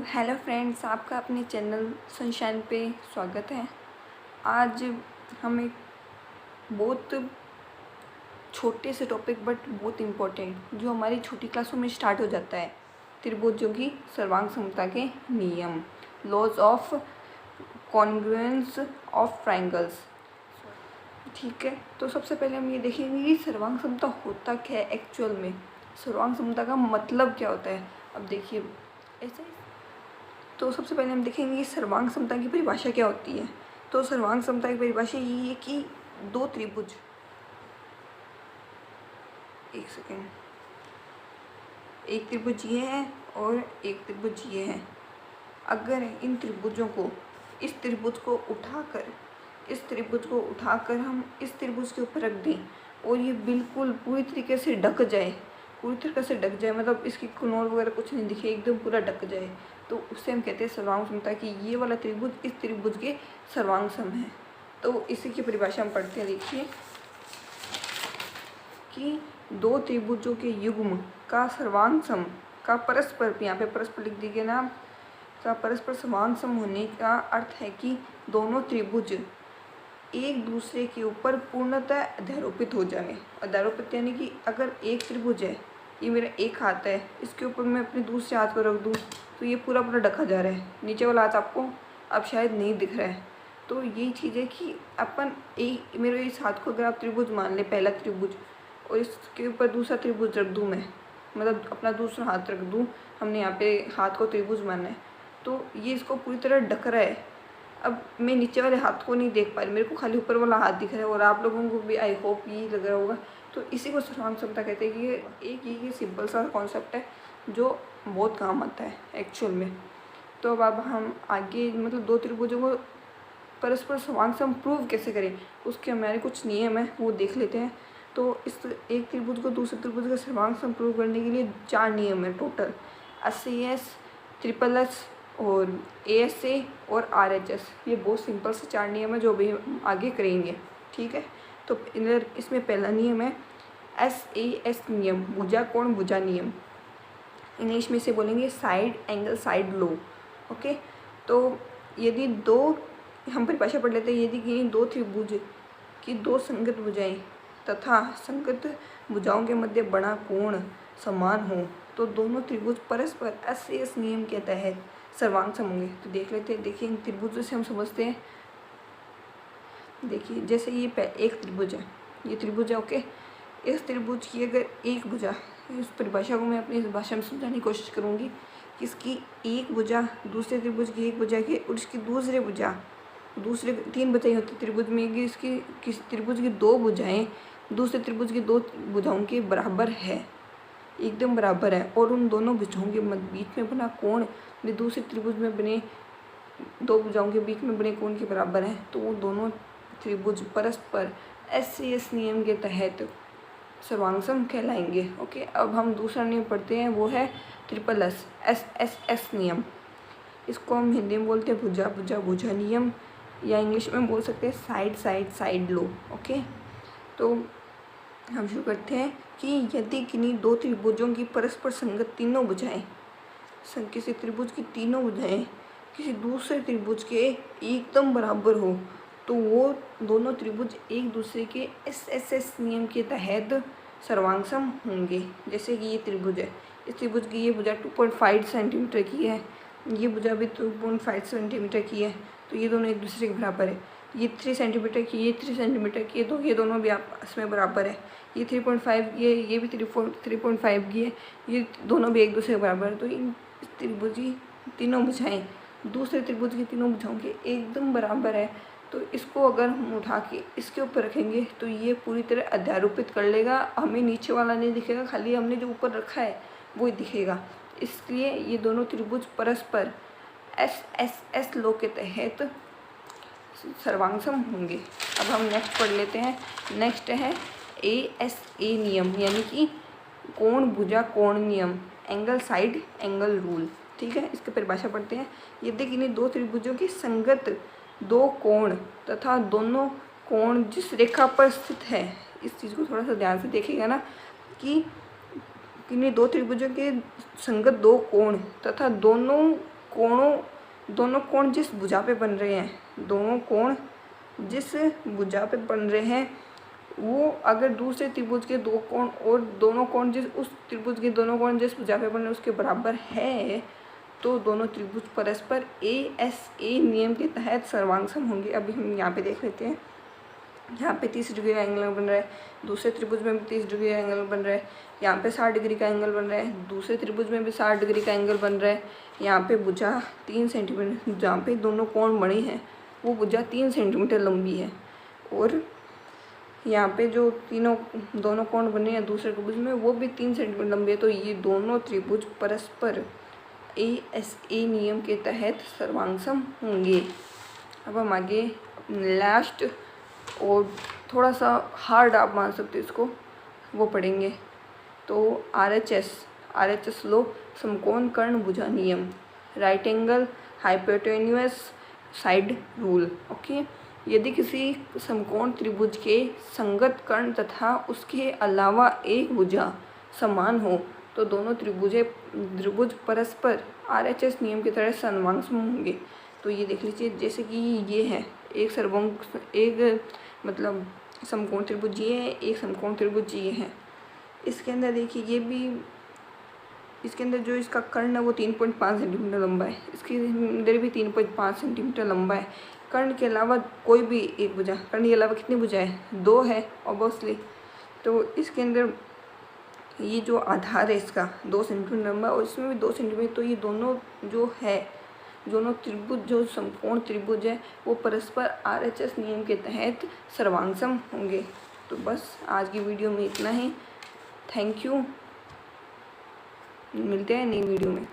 Hello friends, आपका अपने channel sunshine पे स्वागत है। आज हम एक बहुत छोटे से टॉपिक बट बहुत इम्पोर्टेंट जो हमारी छोटी क्लासों में स्टार्ट हो जाता है, त्रिभुजों की सर्वांग समता के नियम, laws of congruence of triangles. ठीक है, तो सबसे पहले हम ये देखेंगे कि सर्वांग समता होता क्या है एक्चुअल में, सर्वांग समता का मतलब क्या होता है। अब देखिए ऐसे, तो सबसे पहले हम देखेंगे कि सर्वांग समता की परिभाषा क्या होती है। तो सर्वांग समता की परिभाषा ये है कि दो त्रिभुज, एक सेकेंड, एक त्रिभुज ये है और एक त्रिभुज ये है। अगर इन त्रिभुजों को, इस त्रिभुज को उठाकर हम इस त्रिभुज के ऊपर रख दें और ये बिल्कुल पूरी तरीके से ढक जाए, मतलब इसकी कोनोर वगैरह कुछ नहीं दिखे, एकदम पूरा ढक जाए, तो उससे हम कहते हैं सर्वांग समता कि ये वाला त्रिभुज इस त्रिभुज के सर्वांग सम है। तो इसी की परिभाषा हम पढ़ते हैं। देखिए कि दो त्रिभुजों के युग्म का सर्वांग सम का परस्पर, यहाँ पे परस्पर लिख दीजिए ना, का परस्पर सर्वांग सम होने का अर्थ है कि दोनों त्रिभुज एक दूसरे के ऊपर पूर्णतः अध्यारोपित हो जाए। अध्यारोपित यानी कि अगर एक त्रिभुज है, ये मेरा एक हाथ है, इसके ऊपर मैं अपने दूसरे हाथ को रख दूँ तो ये पूरा पूरा ढका जा रहा है। नीचे वाला हाथ आपको अब शायद नहीं दिख रहा है। तो यही चीज़ है कि अपन एक, मेरे इस हाथ को अगर आप त्रिभुज मान ले, पहला त्रिभुज, और इसके ऊपर दूसरा त्रिभुज रख दूँ मैं, मतलब अपना दूसरा हाथ रख दूँ, हमने यहाँ पे हाथ को त्रिभुज माना है, तो ये इसको पूरी तरह ढक रहा है। अब मैं नीचे वाले हाथ को नहीं देख पा रही, मेरे को खाली ऊपर वाला हाथ दिख रहा है, और आप लोगों को भी आई होप यही लग रहा होगा। तो इसी को सर्वांग समता कहते हैं कि एक ये सिंपल सा कॉन्सेप्ट है जो बहुत काम आता है एक्चुअल में। तो अब हम आगे, मतलब दो त्रिभुजों को परस्पर सर्वांग सम प्रूव कैसे करें, उसके हमारे कुछ नियम है, वो देख लेते हैं। तो इस एक त्रिभुज को दूसरे त्रिभुज का सर्वांग सम प्रूव करने के लिए 4 नियम है टोटल, SAS, SSS और ASA और RHS। ये बहुत सिंपल से 4 नियम है जो भी हम आगे करेंगे। ठीक है, तो इसमें पहला नियम है SAS नियम, भुजा कोण भुजा नियम। इंग्लिश में से बोलेंगे साइड एंगल साइड लो। ओके, तो यदि दो, हम परिभाषा पढ़ लेते हैं, यदि किसी दो त्रिभुज की दो संगत भुजाएं तथा संगत भुजाओं के मध्य बड़ा कोण समान हो तो दोनों त्रिभुज परस्पर SAS नियम के तहत सर्वांग सम होंगे। तो देख लेते हैं। देखिए इन त्रिभुजों से हम समझते हैं। देखिए जैसे ये एक त्रिभुज है, ये त्रिभुज है। ओके, इस त्रिभुज की अगर एक भुजा, इस परिभाषा को मैं अपनी इस भाषा में समझाने की कोशिश करूँगी कि इसकी एक भुजा दूसरे त्रिभुज की एक भुजा की, और इसकी दूसरे भुजा, दूसरे 3 भुजाएं होती है त्रिभुज में, कि इसकी किसी त्रिभुज की 2 भुजाएं दूसरे त्रिभुज की 2 भुजाओं के बराबर है, एकदम बराबर है, और उन दोनों भुजाओं के बीच में बना कोण भी दूसरे त्रिभुज में बने 2 भुजाओं के बीच में बने कोण के बराबर है, तो वो दोनों त्रिभुज परस्पर SAS नियम के तहत सर्वांग सम कहलाएंगे। ओके, अब हम दूसरा नियम पढ़ते हैं, वो है SSS नियम। इसको हम हिंदी में बोलते हैं भुजा भुजा भुजा नियम, या इंग्लिश में बोल सकते हैं साइड साइड साइड लो। ओके, तो हम शुरू करते हैं कि यदि किन्हीं दो त्रिभुजों की परस्पर संगत तीनों भुजाएं, किसी त्रिभुज की तीनों भुजाएं किसी दूसरे त्रिभुज के एकदम बराबर हो तो वो दोनों त्रिभुज एक दूसरे के SSS नियम के तहत सर्वांग सम होंगे। जैसे कि ये त्रिभुज है, इस त्रिभुज की ये भुजा 2.5 सेंटीमीटर की है, ये भुजा भी 2.5 सेंटीमीटर की है, तो ये दोनों एक दूसरे के बराबर है। ये 3 सेंटीमीटर की, ये 3 सेंटीमीटर की है, तो ये दोनों भी आपस में बराबर है। ये 3.5 की है, ये भी 3.5 की है, ये दोनों भी एक दूसरे के बराबर है। तो इन त्रिभुज की तीनों भुजाएं दूसरे त्रिभुज की तीनों भुजाओं के एकदम बराबर है, तो इसको अगर हम उठा के इसके ऊपर रखेंगे तो ये पूरी तरह अध्यारोपित कर लेगा, हमें नीचे वाला नहीं दिखेगा, खाली हमने जो ऊपर रखा है वो ही दिखेगा। इसलिए ये दोनों त्रिभुज परस्पर SSS लॉ के तहत सर्वांग सम होंगे। अब हम नेक्स्ट पढ़ लेते हैं। नेक्स्ट है ASA नियम, यानी कि कोण भुजा कोण नियम, एंगल साइड एंगल रूल। ठीक है, इसकी परिभाषा पढ़ते हैं। यदि किन्हीं दो त्रिभुजों की संगत 2 कोण तथा दोनों कोण जिस रेखा पर स्थित है, इस चीज़ को थोड़ा सा ध्यान से देखिएगा ना, कि किन्हीं दो त्रिभुजों के संगत 2 कोण तथा दोनों दोनों कोण जिस भुजा पे बन रहे हैं, दोनों कोण जिस भुजा पे बन रहे हैं, वो अगर दूसरे त्रिभुज के दो कोण और दोनों कोण जिस उस त्रिभुज के दोनों कोण जिस भुजा पे बन रहे हैं उसके बराबर है, तो दोनों त्रिभुज परस्पर ASA नियम के तहत सर्वांगसम होंगे। अभी हम यहाँ पे देख लेते हैं। यहाँ पे 30 डिग्री का एंगल बन रहा है, दूसरे त्रिभुज में भी 30 डिग्री का एंगल बन रहा है। यहाँ पे 60 डिग्री का एंगल बन रहा है, दूसरे त्रिभुज में भी 60 डिग्री का एंगल बन रहा है। यहाँ पे भुजा 3 सेंटीमीटर, जहाँ पे दोनों कोण बने हैं वो भुजा 3 सेंटीमीटर लंबी है, और यहाँ पे जो दोनों कोण बने हैं दूसरे त्रिभुज में वो भी 3 सेंटीमीटर लंबे है। तो ये दोनों त्रिभुज परस्पर ASA नियम के तहत सर्वांगसम होंगे। अब हम आगे लास्ट और थोड़ा सा हार्ड आप मान सकते हो इसको, वो पढ़ेंगे। तो RHS लो, समकोण कर्ण भुजा नियम, right angle hypotenuse side rule. Okay, यदि किसी समकोण त्रिभुज के संगत कर्ण तथा उसके अलावा एक भुजा समान हो तो दोनों त्रिभुज परस्पर RHS नियम की तरह सर्वांगसम होंगे। तो ये देख लीजिए, जैसे कि ये है एक मतलब समकोण त्रिभुज ये है, एक समकोण त्रिभुज ये है। इसके अंदर देखिए ये भी, इसके अंदर जो इसका कर्ण है वो 3.5 सेंटीमीटर लंबा है, इसके अंदर भी 3.5 सेंटीमीटर लंबा है। कर्ण के अलावा कोई भी एक भुजा, कर्ण के अलावा कितनी भुजा है? 2 है ऑब्वियसली। तो इसके अंदर ये जो आधार है इसका 2 सेंटीमीटर लंबा और इसमें भी 2 सेंटीमीटर। तो ये दोनों त्रिभुज जो समकोण त्रिभुज है वो परस्पर RHS नियम के तहत सर्वांगसम होंगे। तो बस आज की वीडियो में इतना ही। थैंक यू, मिलते हैं नई वीडियो में।